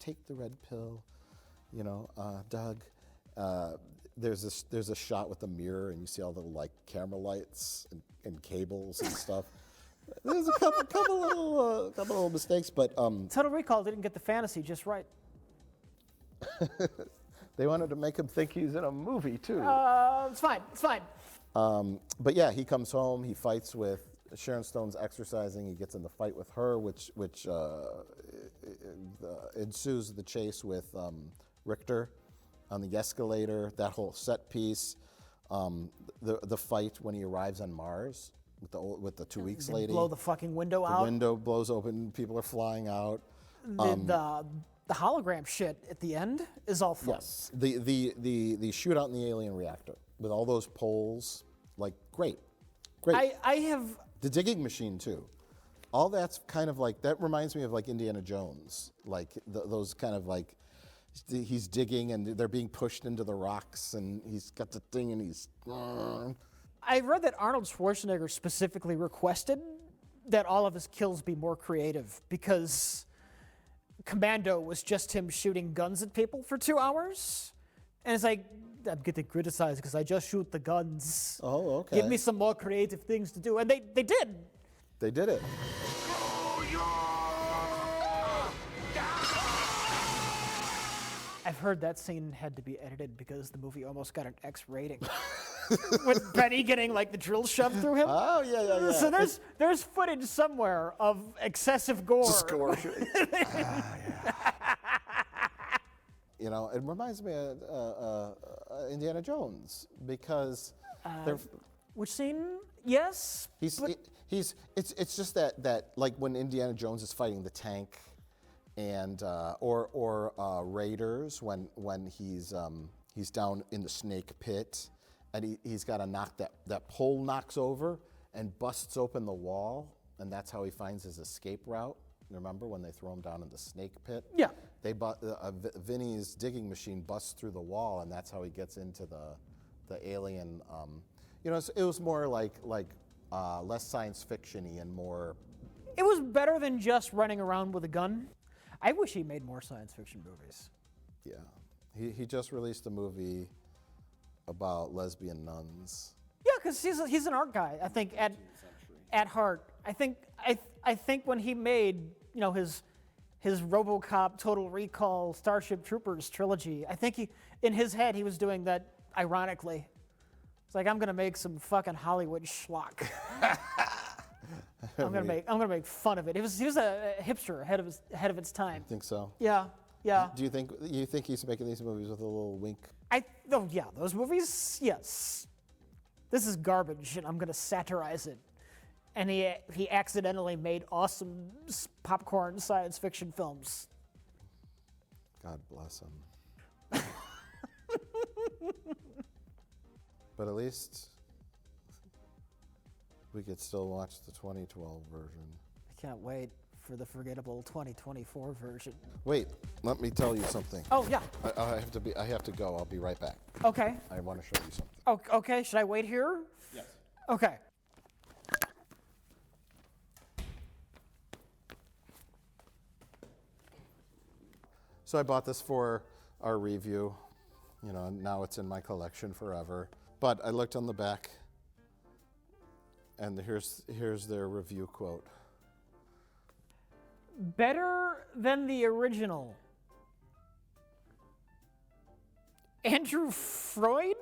take the red pill, Doug. There's a shot with a mirror, and you see all the like camera lights and cables and stuff. There's a couple little mistakes, but Total Recall didn't get the fantasy just right. They wanted to make him think he's in a movie too. It's fine. But yeah, he comes home. He fights with Sharon Stone's exercising. He gets in the fight with her, which ensues the chase with Richter on the escalator. That whole set piece. The fight when he arrives on Mars with the 2 weeks lady. Blow the fucking window out. The window blows open. People are flying out. The hologram shit at the end is all fun. Yes, the shootout in the alien reactor with all those poles, like great. I have the digging machine too. All that's kind of like that reminds me of like Indiana Jones, like those kind of like he's digging and they're being pushed into the rocks and he's got the thing and he's. I read that Arnold Schwarzenegger specifically requested that all of his kills be more creative because Commando was just him shooting guns at people for 2 hours. And it's like, I'm getting criticized because I just shoot the guns. Oh, okay. Give me some more creative things to do. And they did. They did it. I've heard that scene had to be edited because the movie almost got an X rating. With Benny getting like the drill shoved through him. Oh, yeah. So there's footage somewhere of excessive gore. It reminds me of Indiana Jones because they're. Which scene? Yes. It's just that like when Indiana Jones is fighting the tank, and or Raiders when he's down in the snake pit, and he's got to knock that pole knocks over and busts open the wall, and that's how he finds his escape route. Remember when they throw him down in the snake pit? Yeah. Vinny's digging machine busts through the wall, and that's how he gets into the alien. It was more like less science fiction-y and more. It was better than just running around with a gun. I wish he made more science fiction movies. Yeah, he just released a movie about lesbian nuns. Yeah, because he's an art guy. I think at heart. I think when he made his RoboCop, Total Recall, Starship Troopers trilogy, I think in his head he was doing that ironically. It's like I'm gonna make some fucking Hollywood schlock. I'm gonna make fun of it. He was a hipster ahead of its time. I think so. Yeah. Do you think he's making these movies with a little wink? Yeah, those movies. Yes. This is garbage, and I'm gonna satirize it. And he accidentally made awesome popcorn science fiction films. God bless him. But at least we could still watch the 2012 version. I can't wait for the forgettable 2024 version. Wait, let me tell you something. Oh yeah. I have to go. I'll be right back. Okay. I want to show you something. Oh, okay. Should I wait here? Yes. Okay. So I bought this for our review. Now it's in my collection forever. But I looked on the back, and here's their review quote. Better than the original. Andrew Freud?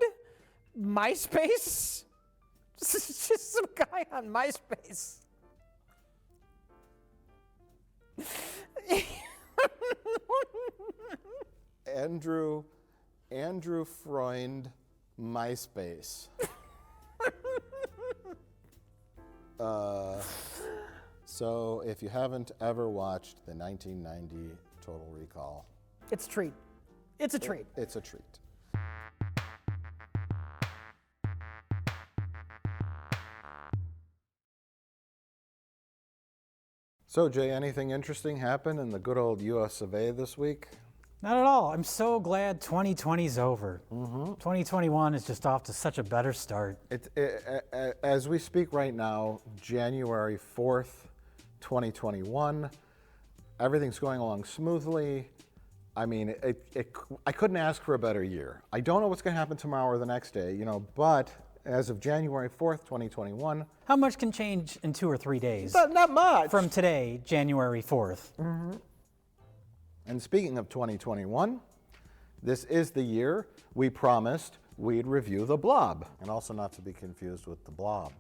MySpace? It's just some guy on MySpace. Andrew Freund, MySpace. So if you haven't ever watched the 1990 Total Recall, it's a treat. It's a treat. It's a treat. So Jay, anything interesting happened in the good old US of A this week? Not at all. I'm so glad 2020's over. 2021 is just off to such a better start. As we speak right now, January 4th, 2021, everything's going along smoothly. I mean, I couldn't ask for a better year. I don't know what's going to happen tomorrow or the next day, you know, but as of January 4th, 2021. How much can change in 2 or 3 days? Not much. From today, January 4th. And speaking of 2021, this is the year we promised we'd review The Blob. And also not to be confused with The Blob.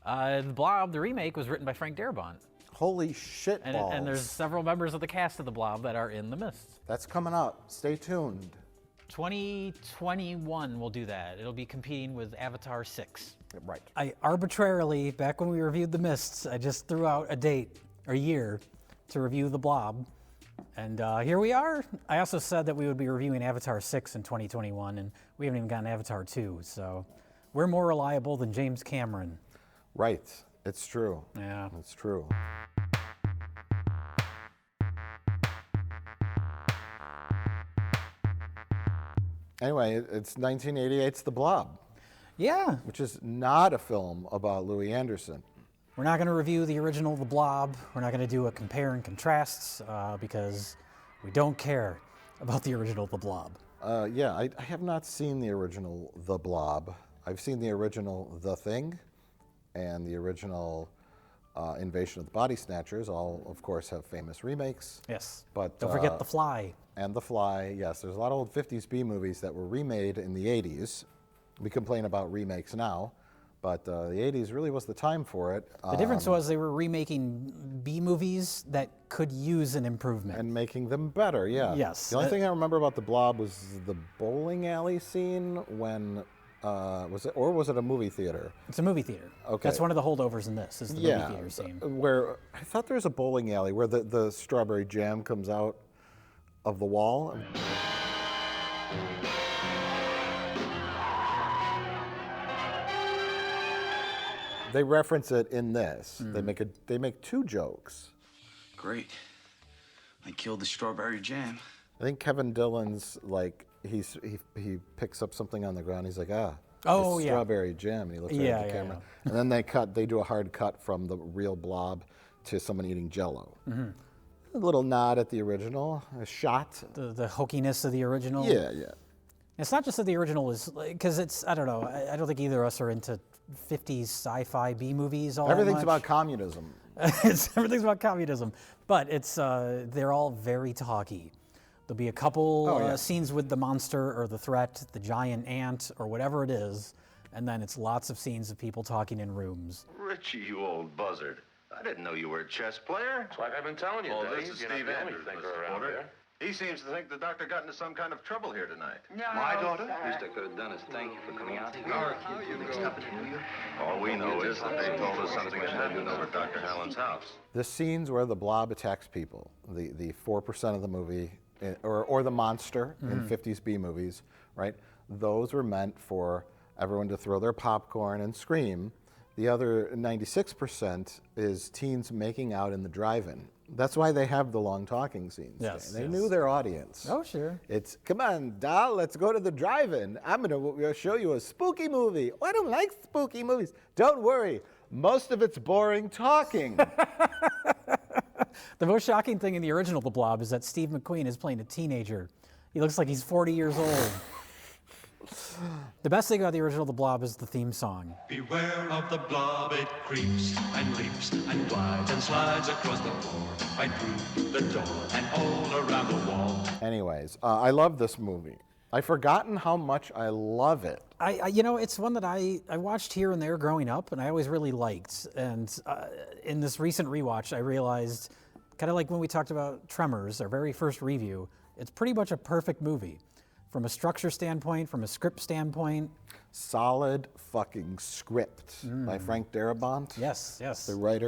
The Blob, the remake, was written by Frank Darabont. Holy shit balls. And there's several members of the cast of The Blob that are in The Mist. That's coming up. Stay tuned. 2021 will do that. It'll be competing with Avatar 6. Right. I arbitrarily, back when we reviewed The Mists, I just threw out a date or year to review The Blob. And here we are. I also said that we would be reviewing Avatar 6 in 2021, and we haven't even gotten Avatar 2. So we're more reliable than James Cameron. Right. It's true. Yeah. It's true. Anyway, it's 1988's The Blob, Yeah. which is not a film about Louis Anderson. We're not going to review the original The Blob. We're not going to do a compare and contrasts because we don't care about the original The Blob. Yeah, I have not seen the original The Blob. I've seen the original The Thing and the original Invasion of the Body Snatchers. All, of course, have famous remakes. Yes. But Don't forget The Fly. And The Fly, yes. There's a lot of old 50s B movies that were remade in the 80s. We complain about remakes now, but the 80s really was the time for it. The difference was they were remaking B movies that could use an improvement. And making them better, yeah. Yes. The only thing I remember about The Blob was the bowling alley scene when, was it a movie theater? It's a movie theater. Okay. That's one of the holdovers in this, is the movie theater scene. Where, I thought there was a bowling alley where the strawberry jam comes out of the wall. They reference it in this. They make two jokes. Great. I killed the strawberry jam. I think Kevin Dillon's like he picks up something on the ground. He's like, Oh, it's yeah. strawberry jam, and he looks right at the Yeah, camera. And then they do a hard cut from the real Blob to someone eating Jell-O. A little nod at the original, a shot. The hokiness of the original. Yeah, yeah. It's not just that the original is, because it's, I don't know, I don't think either of us are into 50s sci-fi B movies all that Everything's much. about communism. Everything's about communism. But it's, they're all very talky. There'll be a couple scenes with the monster or the threat, the giant ant or whatever it is, and then it's lots of scenes of people talking in rooms. Richie, you old buzzard. I didn't know you were a chess player. That's what I've been telling you, Oh, Dave. this is You're not Steve the only Andrews, thinker Mr. around Porter. here. He seems to think the doctor got into some kind of trouble here tonight. My daughter? Least I could have done is thank you for coming out here. All we know is that they told us something was happening over at Dr. Hallen's house. The scenes where the Blob attacks people, the 4% of the movie, or the monster in 50s B movies, right? Those were meant for everyone to throw their popcorn and scream. The other 96% is teens making out in the drive-in. That's why they have the long talking scenes. Yes, They yes. knew their audience. Oh, sure. It's, come on, doll, let's go to the drive-in. I'm gonna show you a spooky movie. Oh, I don't like spooky movies. Don't worry, most of it's boring talking. The most shocking thing in the original The Blob is that Steve McQueen is playing a teenager. He looks like he's 40 years old. The best thing about the original The Blob is the theme song. Beware of the blob, it creeps and leaps and glides and slides across the floor, right through the door and all around the wall. Anyways, I love this movie. I've forgotten how much I love it. You know, it's one that I watched here and there growing up, and I always really liked. And in this recent rewatch, I realized, kind of like when we talked about Tremors, our very first review, it's pretty much a perfect movie. From a structure standpoint, from a script standpoint. Solid fucking script by Frank Darabont, Yes, yes. the writer.